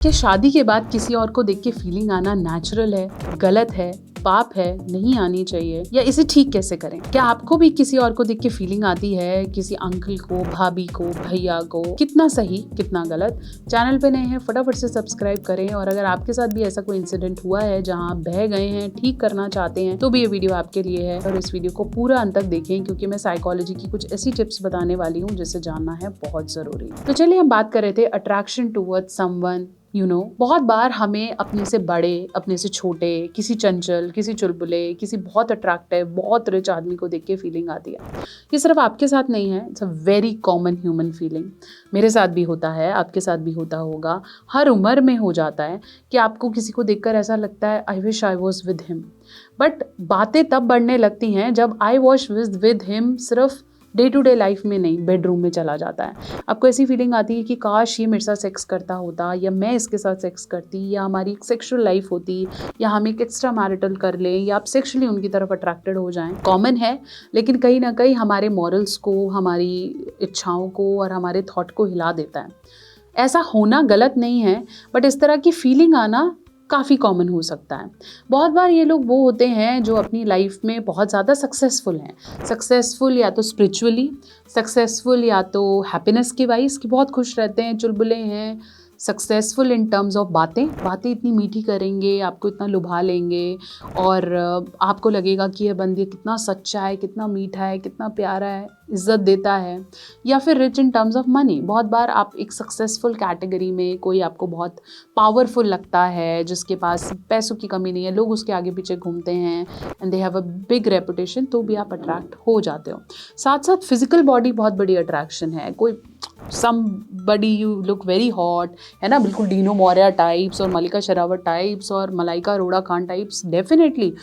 क्या शादी के बाद किसी और को देख के फीलिंग आना नेचुरल है, गलत है, पाप है, नहीं आनी चाहिए, या इसे ठीक कैसे करें? क्या आपको भी किसी और को देख के फीलिंग आती है, किसी अंकल को, भाभी को, भैया को? कितना सही, कितना गलत? चैनल पे नए हैं, फटाफट से सब्सक्राइब करें। और अगर आपके साथ भी ऐसा कोई इंसिडेंट हुआ है जहाँ आप बह गए हैं, ठीक करना चाहते हैं, तो भी ये वीडियो आपके लिए है। और इस वीडियो को पूरा अंत तक देखें, क्योंकि मैं साइकोलॉजी की कुछ ऐसी टिप्स बताने वाली हूँ जिसे जानना है बहुत जरूरी। तो चलिए हम बात कर रहे थे अट्रैक्शन टुवर्ड्स समवन। बहुत बार हमें अपने से बड़े, अपने से छोटे, किसी चंचल, किसी चुलबुले, किसी बहुत अट्रैक्टिव, बहुत रिच आदमी को देख के फीलिंग आती है। ये सिर्फ आपके साथ नहीं है, it's a very common human feeling. मेरे साथ भी होता है, आपके साथ भी होता होगा। हर उम्र में हो जाता है कि आपको किसी को देखकर ऐसा लगता है I wish I was with him. But बातें तब बढ़ने लगती हैं जब आई वॉज विद हिम सिर्फ डे टू डे लाइफ में नहीं, बेडरूम में चला जाता है। आपको ऐसी फीलिंग आती है कि काश ये मेरे साथ सेक्स करता होता, या मैं इसके साथ सेक्स करती, या हमारी एक सेक्सुअल लाइफ होती, या हम एक एक्स्ट्रा मैरिटल कर लें, या आप सेक्सुअली उनकी तरफ अट्रैक्टेड हो जाएं। कॉमन है, लेकिन कहीं ना कहीं हमारे मॉरल्स को, हमारी इच्छाओं को और हमारे थॉट को हिला देता है। ऐसा होना गलत नहीं है, बट इस तरह की फीलिंग आना काफ़ी कॉमन हो सकता है। बहुत बार ये लोग वो होते हैं जो अपनी लाइफ में बहुत ज़्यादा सक्सेसफुल हैं। सक्सेसफुल या तो स्पिरिचुअली, सक्सेसफुल या तो हैप्पीनेस की वाइज, कि बहुत खुश रहते हैं, चुलबुले हैं। सक्सेसफुल इन टर्म्स ऑफ बातें इतनी मीठी करेंगे, आपको इतना लुभा लेंगे, और आपको लगेगा कि ये बंदी कितना सच्चा है, कितना मीठा है, कितना प्यारा है, इज्जत देता है। या फिर rich in terms of money. बहुत बार आप एक सक्सेसफुल कैटेगरी में, कोई आपको बहुत पावरफुल लगता है, जिसके पास पैसों की कमी नहीं है, लोग उसके आगे पीछे घूमते हैं and they have a big reputation, तो भी आप अट्रैक्ट हो जाते हो। साथ साथ फिजिकल बॉडी बहुत बड़ी अट्रैक्शन है। कोई somebody you look very hot, है ना, बिल्कुल डीनो मोरिया टाइप्स और मलिका शेरावत टाइप्स और मलाइका अरोड़ा खान टाइप्स, डेफिनेटली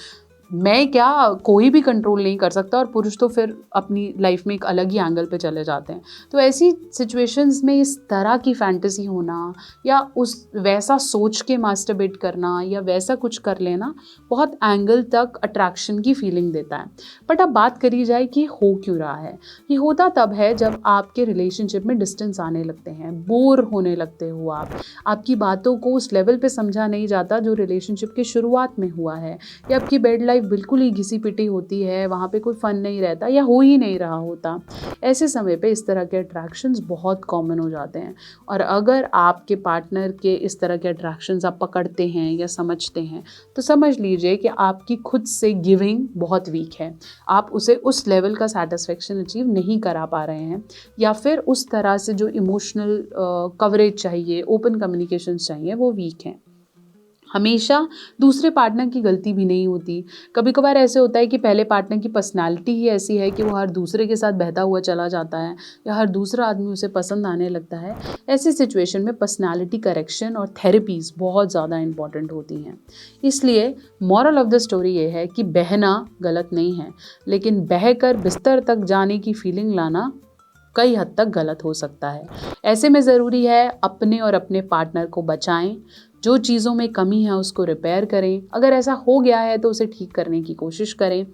मैं क्या, कोई भी कंट्रोल नहीं कर सकता। और पुरुष तो फिर अपनी लाइफ में एक अलग ही एंगल पे चले जाते हैं। तो ऐसी सिचुएशंस में इस तरह की फैंटेसी होना, या उस वैसा सोच के मास्टरबेट करना, या वैसा कुछ कर लेना, बहुत एंगल तक अट्रैक्शन की फीलिंग देता है। बट अब बात करी जाए कि हो क्यों रहा है। ये होता तब है जब आपके रिलेशनशिप में डिस्टेंस आने लगते हैं, बोर होने लगते हो आपकी बातों को उस लेवल पे समझा नहीं जाता जो रिलेशनशिप के शुरुआत में हुआ है, या आपकी बेड लाइफ बिल्कुल ही घिसी पिटी होती है, वहाँ पे कोई फन नहीं रहता या हो ही नहीं रहा होता। ऐसे समय पे इस तरह के अट्रैक्शंस बहुत कॉमन हो जाते हैं। और अगर आपके पार्टनर के इस तरह के अट्रैक्शंस आप पकड़ते हैं या समझते हैं, तो समझ लीजिए कि आपकी खुद से गिविंग बहुत वीक है। आप उसे उस लेवल का सेटिस्फेक्शन अचीव नहीं करा पा रहे हैं, या फिर उस तरह से जो इमोशनल कवरेज चाहिए, ओपन कम्युनिकेशन चाहिए, वो वीक हैं। हमेशा दूसरे पार्टनर की गलती भी नहीं होती। कभी कभार ऐसे होता है कि पहले पार्टनर की पर्सनालिटी ही ऐसी है कि वो हर दूसरे के साथ बहता हुआ चला जाता है, या हर दूसरा आदमी उसे पसंद आने लगता है। ऐसी सिचुएशन में पर्सनालिटी करेक्शन और थेरेपीज़ बहुत ज़्यादा इंपॉर्टेंट होती हैं। इसलिए मॉरल ऑफ द स्टोरी ये है कि बहना गलत नहीं है, लेकिन बहकर बिस्तर तक जाने की फीलिंग लाना कई हद तक गलत हो सकता है। ऐसे में ज़रूरी है अपने और अपने पार्टनर को बचाएं, जो चीज़ों में कमी है उसको रिपेयर करें, अगर ऐसा हो गया है तो उसे ठीक करने की कोशिश करें।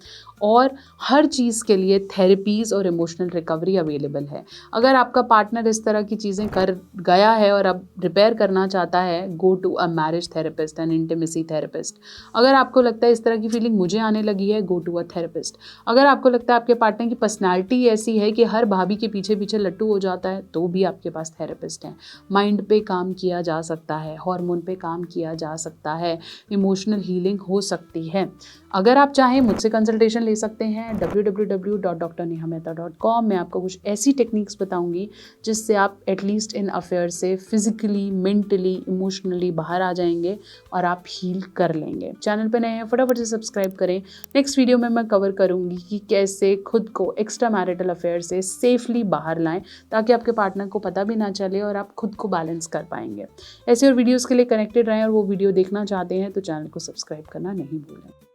और हर चीज़ के लिए थेरेपीज़ और इमोशनल रिकवरी अवेलेबल है। अगर आपका पार्टनर इस तरह की चीज़ें कर गया है और अब रिपेयर करना चाहता है, go to a marriage therapist and intimacy therapist. अगर आपको लगता है इस तरह की फीलिंग मुझे आने लगी है, गो टू अ थेरेपिस्ट। अगर आपको लगता है आपके पार्टनर की पर्सनैलिटी ऐसी है कि हर भाभी के पीछे पीछे लट्टू हो जाता है, तो भी आपके पास थेरेपिस्ट हैं। माइंड पे काम किया जा सकता है, हार्मोन पे काम किया जा सकता है, इमोशनल हीलिंग हो सकती है। अगर आप चाहें मुझसे कंसल्टेशन ले सकते हैं www.drnehamehta.com। मैं आपको कुछ ऐसी टेक्निक्स बताऊंगी जिससे आप एटलीस्ट इन अफेयर से फिजिकली, मेंटली, इमोशनली बाहर आ जाएंगे और आप हील कर लेंगे। चैनल पे नए हैं, फटाफट से सब्सक्राइब करें। नेक्स्ट वीडियो में मैं कवर करूंगी कि कैसे खुद को एक्स्ट्रा मैरिटल अफेयर से सेफली बाहर लाएं, ताकि आपके पार्टनर को पता भी ना चले और आप खुद को बैलेंस कर पाएंगे। ऐसे और वीडियोज़ के लिए कनेक्टेड रहें, और वो वीडियो देखना चाहते हैं तो चैनल को सब्सक्राइब करना नहीं भूलें।